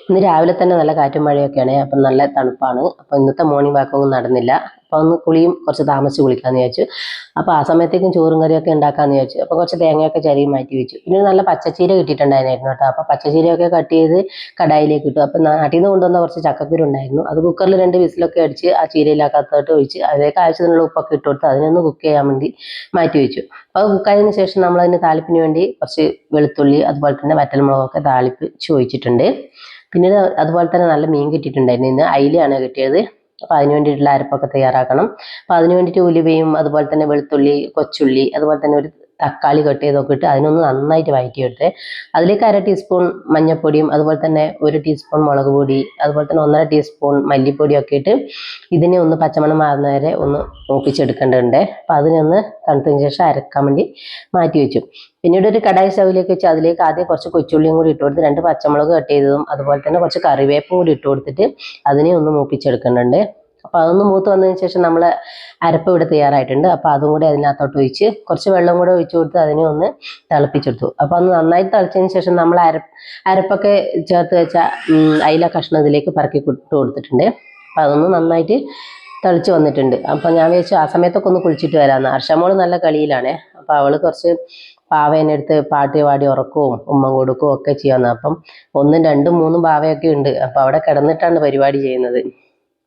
ഇന്ന് രാവിലെ തന്നെ നല്ല കാറ്റും മഴയൊക്കെയാണ്. അപ്പം നല്ല തണുപ്പാണ്. അപ്പം ഇന്നത്തെ മോർണിംഗ് വാക്കൊന്നും നടന്നില്ല. അപ്പോൾ ഒന്ന് കുളിയും കുറച്ച് താമസിച്ച് കുളിക്കാമെന്ന് വിചാരിച്ചു. അപ്പോൾ ആ സമയത്തേക്കും ചോറും കറിയൊക്കെ ഉണ്ടാക്കാമെന്ന് വിചാരിച്ചു. അപ്പോൾ കുറച്ച് തേങ്ങയൊക്കെ ചിരകി മാറ്റി വെച്ചു. പിന്നെ നല്ല പച്ചച്ചീര കിട്ടിയിട്ടുണ്ടായിരുന്നു കേട്ടോ. അപ്പോൾ പച്ചച്ചീരയൊക്കെ കട്ട് ചെയ്ത് കടായിലേക്ക് ഇട്ടു. അപ്പം നാട്ടിൽ നിന്ന് കൊണ്ടുവന്ന കുറച്ച് ചക്കക്കുരു ഉണ്ടായിരുന്നു. അത് കുക്കറിൽ 2 വിസിലൊക്കെ അടിച്ച് ആ ചീരയിലാക്കകത്തോട്ട് ഒഴിച്ച് അതിലേക്ക് ആവശ്യത്തിനുള്ള ഉപ്പൊക്കെ ഇട്ട് കൊടുത്ത് അതിനൊന്ന് കുക്ക് ചെയ്യാൻ വേണ്ടി മാറ്റി വെച്ചു. അപ്പോൾ അത് കുക്കായതിന് ശേഷം നമ്മളതിന് താളിപ്പിന് വേണ്ടി കുറച്ച് വെളുത്തുള്ളി അതുപോലെ തന്നെ വറ്റൽമുളകൊക്കെ താളിപ്പിച്ച് ഒഴിച്ചിട്ടുണ്ട്. പിന്നീട് അതുപോലെ തന്നെ നല്ല മീൻ കിട്ടിയിട്ടുണ്ടായിരുന്നു. ഇന്ന് അയിലയാണ് കിട്ടിയത്. അപ്പോൾ അതിന് വേണ്ടിയിട്ടുള്ള അരപ്പൊക്കെ തയ്യാറാക്കണം. അപ്പോൾ അതിന് വേണ്ടിയിട്ട് ഉലുവയും അതുപോലെ തന്നെ വെളുത്തുള്ളി, കൊച്ചുള്ളി, അതുപോലെ തന്നെ ഒരു തക്കാളി കട്ട് ചെയ്തൊക്കെ ഇട്ട് അതിനൊന്ന് നന്നായിട്ട് വഴറ്റിയെടുത്ത് അതിലേക്ക് 1/2 ടീസ്പൂൺ മഞ്ഞൾപ്പൊടിയും അതുപോലെ തന്നെ 1 ടീസ്പൂൺ മുളക് പൊടി അതുപോലെ തന്നെ 1/2 ടീസ്പൂൺ മല്ലിപ്പൊടിയൊക്കെ ഇട്ട് ഇതിനെ ഒന്ന് പച്ചമണം മാറുന്ന വരെ ഒന്ന് മൂപ്പിച്ചെടുക്കേണ്ടതുണ്ട്. അപ്പോൾ അതിനെ ഒന്ന് തണുത്തതിന് ശേഷം അരക്കാൻ വേണ്ടി മാറ്റി വെച്ചു. പിന്നീട് ഒരു കടായി സ്റ്റൗവിലേക്ക് വെച്ച് അതിലേക്ക് ആദ്യം കുറച്ച് കൊച്ചുള്ളിയും കൂടി ഇട്ട് കൊടുത്ത് 2 പച്ചമുളക് കട്ട് ചെയ്തതും അതുപോലെ തന്നെ കുറച്ച് കറിവേപ്പും കൂടി ഇട്ട് കൊടുത്തിട്ട് അതിനെ ഒന്ന് മൂപ്പിച്ചെടുക്കുന്നുണ്ട്. അപ്പോൾ അതൊന്ന് മൂത്ത് വന്നതിന് ശേഷം നമ്മൾ അരപ്പ് ഇവിടെ തയ്യാറായിട്ടുണ്ട്. അപ്പോൾ അതും കൂടി അതിനകത്തോട്ട് ഒഴിച്ച് കുറച്ച് വെള്ളം കൂടെ ഒഴിച്ച് കൊടുത്ത് അതിനെ ഒന്ന് തിളപ്പിച്ചെടുത്തു. അപ്പോൾ അത് നന്നായി തിളച്ചതിന് ശേഷം നമ്മൾ അരപ്പൊക്കെ ചേർത്ത് വെച്ച അയില കഷ്ണം ഇതിലേക്ക് പറക്കി ഇട്ട് കൊടുത്തിട്ടുണ്ട്. അപ്പോൾ അതൊന്ന് നന്നായിട്ട് തിളച്ച് വന്നിട്ടുണ്ട്. അപ്പം ഞാൻ വിചാരിച്ചു ആ സമയത്തൊക്കെ ഒന്ന് കുളിച്ചിട്ട് വരാമെന്ന്. അർഷമോള് നല്ല കളിയിലാണ്. അപ്പോൾ അവൾ കുറച്ച് പാവേനെടുത്ത് പാട്ടി പാടി ഉറക്കവും ഉമ്മ കൊടുക്കുകയും ഒക്കെ ചെയ്യാമെന്ന്. അപ്പം 1, 2, 3 പാവയൊക്കെ ഉണ്ട്. അപ്പോൾ അവിടെ കിടന്നിട്ടാണ് പരിപാടി ചെയ്യുന്നത്.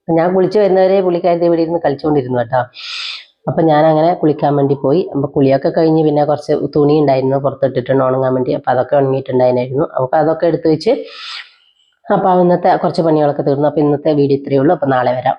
ഞാൻ കുളിച്ച് വരുന്നവരെ പുള്ളിക്കാരത്തി ഇവിടെ ഇരുന്ന് കളിച്ചുകൊണ്ടിരുന്നു കേട്ടോ. അപ്പം ഞാൻ അങ്ങനെ കുളിക്കാൻ വേണ്ടി പോയി. അപ്പോൾ കുളിയൊക്കെ കഴിഞ്ഞ് പിന്നെ കുറച്ച് തുണി ഉണ്ടായിരുന്നു പുറത്തിട്ടിട്ടുണ്ട് ഉണങ്ങാൻ വേണ്ടി. അപ്പോൾ അതൊക്കെ ഉണങ്ങിയിട്ടുണ്ടായിരുന്നു. അപ്പോൾ അതൊക്കെ എടുത്ത് വെച്ച് അപ്പോൾ ഇന്നത്തെ കുറച്ച് പണികളൊക്കെ തീർന്നു. അപ്പോൾ ഇന്നത്തെ വീഡിയോ ഇത്രയേ ഉള്ളൂ. അപ്പോൾ നാളെ വരാം.